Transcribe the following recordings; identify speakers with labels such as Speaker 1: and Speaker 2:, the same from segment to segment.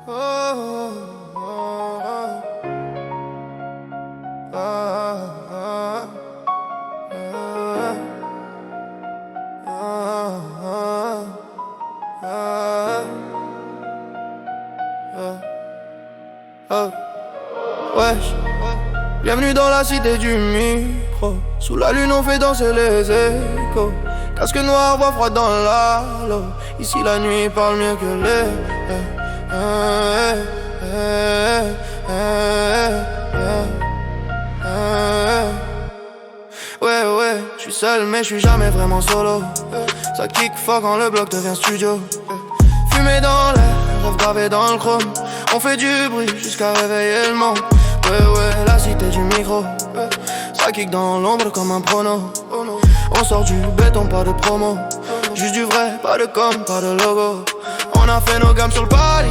Speaker 1: Wesh, bienvenue dans la cité du micro. Sous la lune on fait danser les échos. Casque noir, voix froide dans l'halo. Ici la nuit parle mieux que les Ouais, je suis seul mais je suis jamais vraiment solo. Ça kick fort quand le bloc devient studio. Fumé dans l'air, rêve gravé dans le chrome. On fait du bruit jusqu'à réveiller le monde. Ouais, la cité du micro. Ça kick dans l'ombre comme un prono. On sort du béton, pas de promo. Juste du vrai, pas de com, pas de logo. On a fait nos gammes sur le palier.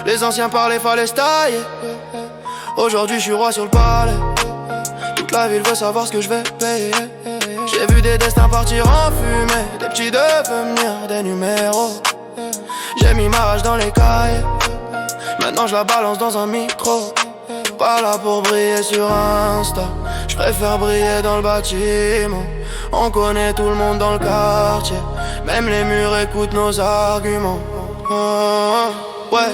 Speaker 1: Les anciens parlaient, fallait se tailler. Aujourd'hui je suis roi sur le palais. Toute la ville veut savoir ce que je vais payer. J'ai vu des destins partir en fumée. Des petits devenir des numéros. J'ai mis ma rage dans les cahiers. Maintenant je la balance dans un micro. Pas là pour briller sur Insta. Je préfère briller dans le bâtiment. On connaît tout le monde dans le quartier. Même les murs écoutent nos arguments. Ouais.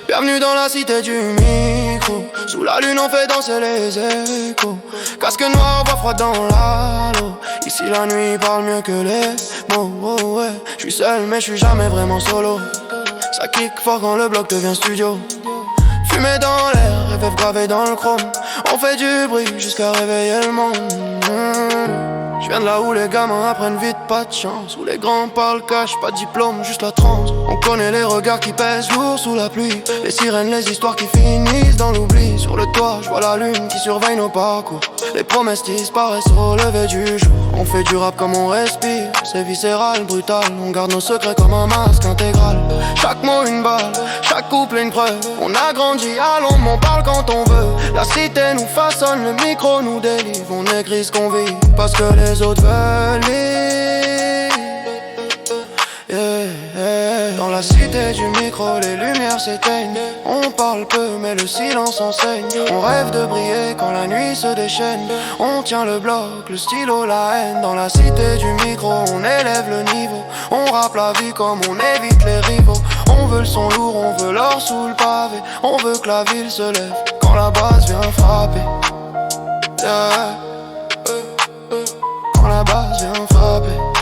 Speaker 1: Bienvenue dans la cité du micro. Sous la lune on fait danser les échos. Casque noir, voix froide dans l'halo. Ici la nuit parle mieux que les mots. Ouais, je suis seul mais je suis jamais vraiment solo. Ça kick fort quand le bloc devient studio. Fumé dans l'air, rêve gravé dans le chrome. On fait du bruit jusqu'à réveiller le monde. Je viens de là où les gamins apprennent vite, pas de chance. Où les grands parlent cash, pas de diplôme, juste la transe. On connaît les regards qui pèsent lourd sous la pluie. Les sirènes, les histoires qui finissent dans l'oubli. Sur le toit, je vois la lune qui surveille nos parcours. Les promesses disparaissent au lever du jour. On fait du rap comme on respire. C'est viscéral, brutal. On garde nos secrets comme un masque intégral. Chaque mot une balle, chaque couple une preuve. On a grandi à l'ombre, on parle quand on veut. La cité nous façonne, le micro nous délivre. On écrit ce qu'on vit parce que les autres veulent lire. Dans la cité du micro, les lumières s'éteignent. On parle peu mais le silence enseigne. On rêve de briller quand la nuit se déchaîne. On tient le bloc, le stylo, la haine. Dans la cité du micro, on élève le niveau. On rappe la vie comme on évite les rivaux. On veut le son lourd, on veut l'or sous le pavé. On veut que la ville se lève quand la basse vient frapper. Quand la basse vient frapper.